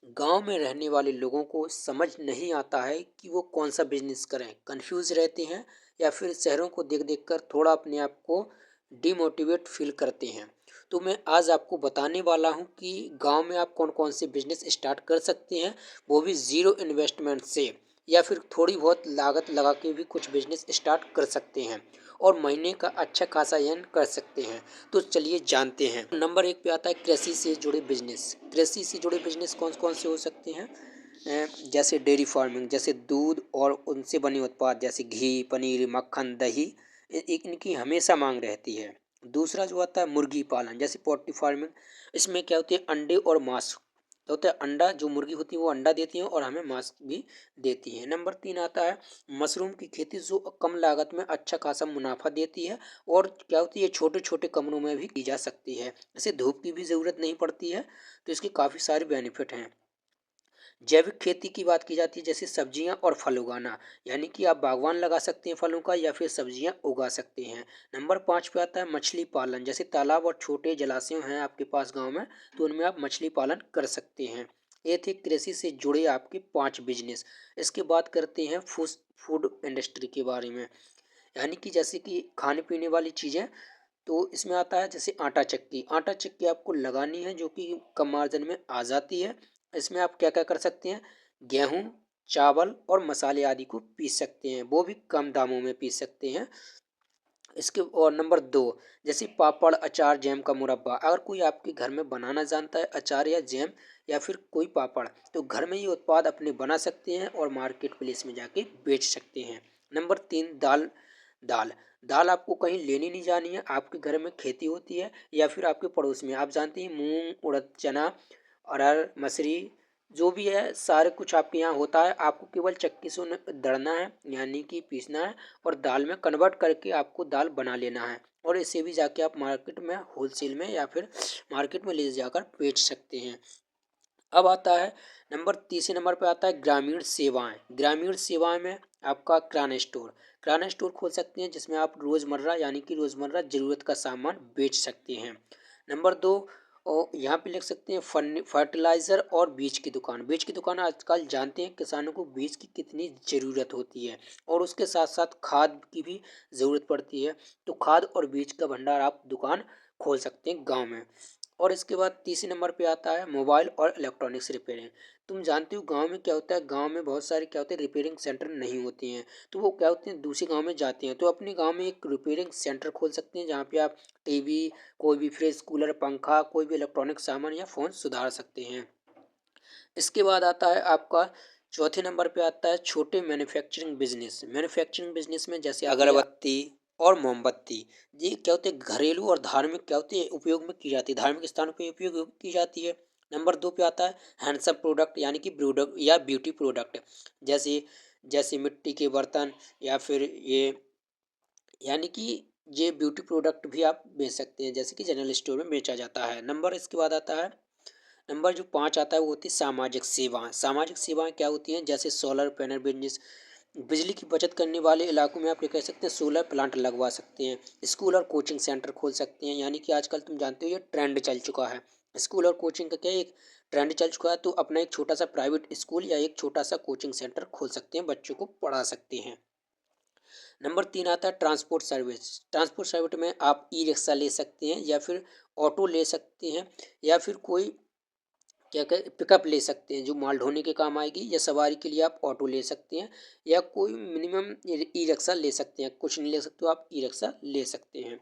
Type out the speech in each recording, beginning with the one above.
गांव में रहने वाले लोगों को समझ नहीं आता है कि वो कौन सा बिजनेस करें, कंफ्यूज रहते हैं या फिर शहरों को देख देख कर थोड़ा अपने आप को डिमोटिवेट फील करते हैं। तो मैं आज आपको बताने वाला हूं कि गांव में आप कौन कौन से बिजनेस स्टार्ट कर सकते हैं, वो भी ज़ीरो इन्वेस्टमेंट से, या फिर थोड़ी बहुत लागत लगा के भी कुछ बिजनेस स्टार्ट कर सकते हैं और महीने का अच्छा खासा अर्न कर सकते हैं। तो चलिए जानते हैं। नंबर एक पे आता है कृषि से जुड़े बिजनेस। कृषि से जुड़े बिजनेस कौन कौन से हो सकते हैं? जैसे डेयरी फार्मिंग, जैसे दूध और उनसे बने उत्पाद जैसे घी, पनीर, मक्खन, दही, एक इनकी हमेशा मांग रहती है। दूसरा जो आता है मुर्गी पालन, जैसे पोल्ट्री फार्मिंग। इसमें क्या होती है, अंडे और मांस तो होता है। अंडा, जो मुर्गी होती है वो अंडा देती है और हमें मांस भी देती है। नंबर तीन आता है मशरूम की खेती, जो कम लागत में अच्छा खासा मुनाफा देती है और क्या होती है, छोटे छोटे कमरों में भी की जा सकती है। इसे धूप की भी ज़रूरत नहीं पड़ती है, तो इसके काफ़ी सारे बेनिफिट हैं। जैविक खेती की बात की जाती है, जैसे सब्जियां और फल उगाना, यानी कि आप बागवान लगा सकते हैं फलों का या फिर सब्जियां उगा सकते हैं। नंबर पाँच पे आता है मछली पालन, जैसे तालाब और छोटे जलाशय हैं आपके पास गांव में, तो उनमें आप मछली पालन कर सकते हैं। ये थे कृषि से जुड़े आपके पांच बिजनेस। इसके बाद करते हैं फूड इंडस्ट्री के बारे में, यानी कि जैसे कि खाने पीने वाली चीज़ें। तो इसमें आता है जैसे आटा चक्की। आटा चक्की आपको लगानी है जो कि कम मार्जिन में आ जाती है। इसमें आप क्या क्या कर सकते हैं, गेहूं, चावल और मसाले आदि को पीस सकते हैं, वो भी कम दामों में पीस सकते हैं। इसके और नंबर दो, जैसे पापड़, अचार, जैम का मुरब्बा। अगर कोई आपके घर में बनाना जानता है अचार या जैम या फिर कोई पापड़, तो घर में ये उत्पाद अपने बना सकते हैं और मार्केट प्लेस में जाके बेच सकते हैं। नंबर तीन, दाल। दाल दाल आपको कहीं लेनी नहीं जानी है, आपके घर में खेती होती है या फिर आपके पड़ोस में। आप जानते हैं मूंग, उड़द, चना, अरहर, मसरी, जो भी है सारे कुछ आपके यहाँ होता है। आपको केवल चक्की से उन्हें दड़ना है, यानी कि पीसना है, और दाल में कन्वर्ट करके आपको दाल बना लेना है और इसे भी जाके आप मार्केट में होलसेल में या फिर मार्केट में ले जाकर बेच सकते हैं। अब आता है तीसरे नंबर पे आता है ग्रामीण सेवाएं। ग्रामीण सेवाएं में आपका किराना स्टोर। किराना स्टोर खोल सकते हैं जिसमें आप रोज़मर्रा, यानी कि रोज़मर्रा ज़रूरत का सामान बेच सकते हैं। नंबर दो, और यहाँ पे लिख सकते हैं फर्टिलाइज़र और बीज की दुकान। बीज की दुकान आजकल जानते हैं किसानों को बीज की कितनी ज़रूरत होती है और उसके साथ साथ खाद की भी ज़रूरत पड़ती है। तो खाद और बीज का भंडार आप दुकान खोल सकते हैं गांव में। और इसके बाद तीसरे नंबर पे आता है मोबाइल और इलेक्ट्रॉनिक्स रिपेयरिंग। तुम जानते हो गांव में क्या होता है, गांव में बहुत सारे क्या होते हैं, रिपेयरिंग सेंटर नहीं होते हैं। तो वो क्या होते हैं, दूसरे गांव में जाते हैं, तो अपने गांव में एक रिपेयरिंग सेंटर खोल सकते हैं जहाँ पे आप टीवी, कोई भी फ्रिज, कूलर, पंखा, कोई भी इलेक्ट्रॉनिक सामान या फ़ोन सुधार सकते हैं। इसके बाद आता है आपका चौथे नंबर पे आता है छोटे मैन्युफैक्चरिंग बिजनेस। मैन्युफैक्चरिंग बिजनेस में जैसे अगरबत्ती और मोमबत्ती, ये क्या होते हैं, घरेलू और धार्मिक क्या होते हैं, उपयोग में की जाती है, धार्मिक स्थानों पे उपयोग की जाती है। नंबर दो पे आता है हैंडसम प्रोडक्ट, यानी कि प्रोडक्ट या ब्यूटी प्रोडक्ट, जैसे जैसे मिट्टी के बर्तन या फिर ये, यानी कि ये ब्यूटी प्रोडक्ट भी आप बेच सकते हैं, जैसे कि जनरल स्टोर में बेचा जाता है। नंबर इसके बाद आता है नंबर जो पाँच आता है वो होती है सामाजिक सेवाएं। सामाजिक सेवाएं क्या होती हैं, जैसे सोलर पैनल बिजनेस। बिजली की बचत करने वाले इलाकों में आप ये कह सकते हैं सोलर प्लांट लगवा सकते हैं। स्कूल और कोचिंग सेंटर खोल सकते हैं, यानी कि आजकल तुम जानते हो ये ट्रेंड चल चुका है। स्कूल और कोचिंग का क्या एक ट्रेंड चल चुका है, तो अपना एक छोटा सा प्राइवेट स्कूल या एक छोटा सा कोचिंग सेंटर खोल सकते हैं, बच्चों को पढ़ा सकते हैं। नंबर तीन आता है ट्रांसपोर्ट सर्विस। ट्रांसपोर्ट सर्विस में आप ई रिक्शा ले सकते हैं या फिर ऑटो ले सकते हैं या फिर कोई क्या कहें पिकअप ले सकते हैं जो माल ढोने के काम आएगी, या सवारी के लिए आप ऑटो ले सकते हैं या कोई मिनिमम ई रिक्शा ले सकते हैं। कुछ नहीं ले सकते हो आप ई रिक्शा ले सकते हैं।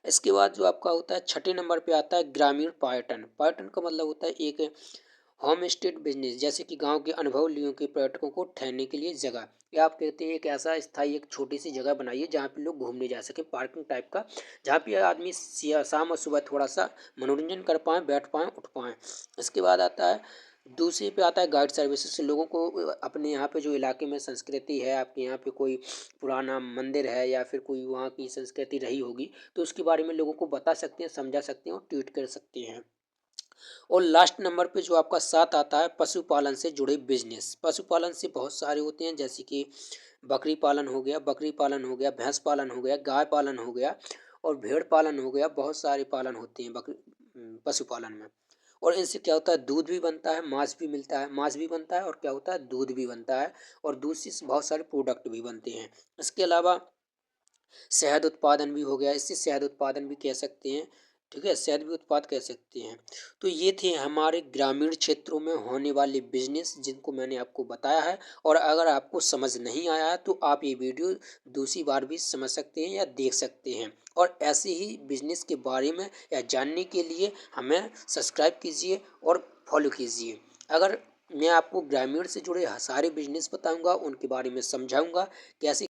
इसके बाद जो आपका होता है छठे नंबर पे आता है ग्रामीण पर्यटन। पर्यटन का मतलब होता है एक होम स्टेट बिजनेस, जैसे कि गांव के अनुभव लियो के पर्यटकों को ठहरने के लिए जगह, या आप कहते हैं एक ऐसा स्थायी एक छोटी सी जगह बनाइए जहाँ पे लोग घूमने जा सके, पार्किंग टाइप का, जहाँ पे आदमी शाम और सुबह थोड़ा सा मनोरंजन कर पाएँ, बैठ पाएँ, उठ पाएँ। इसके बाद आता है दूसरे पे आता है गाइड सर्विसेज। लोगों को अपने यहाँ पे जो इलाके में संस्कृति है, आपके यहाँ पे कोई पुराना मंदिर है या फिर कोई वहाँ की संस्कृति रही होगी, तो उसके बारे में लोगों को बता सकते हैं, समझा सकते हैं और ट्वीट कर सकते हैं। और लास्ट नंबर पे जो आपका साथ आता है पशुपालन से जुड़े बिजनेस। पशुपालन से बहुत सारे होते हैं, जैसे कि बकरी पालन हो गया, भैंस पालन हो गया, गाय पालन हो गया और भेड़ पालन हो गया। बहुत सारे पालन होते हैं पशुपालन में। और इनसे क्या होता है, दूध भी बनता है, मांस भी मिलता है, मांस भी बनता है और क्या होता है, दूध भी बनता है और दूध से बहुत सारे प्रोडक्ट भी बनते हैं। इसके अलावा शहद उत्पादन भी हो गया, इससे शहद उत्पादन भी कह सकते हैं, ठीक है, शहद भी उत्पाद कह सकते हैं। तो ये थे हमारे ग्रामीण क्षेत्रों में होने वाले बिजनेस जिनको मैंने आपको बताया है। और अगर आपको समझ नहीं आया है तो आप ये वीडियो दूसरी बार भी समझ सकते हैं या देख सकते हैं। और ऐसे ही बिजनेस के बारे में या जानने के लिए हमें सब्सक्राइब कीजिए और फॉलो कीजिए। अगर मैं आपको ग्रामीण से जुड़े सारे बिजनेस बताऊंगा, उनके बारे में समझाऊंगा कैसे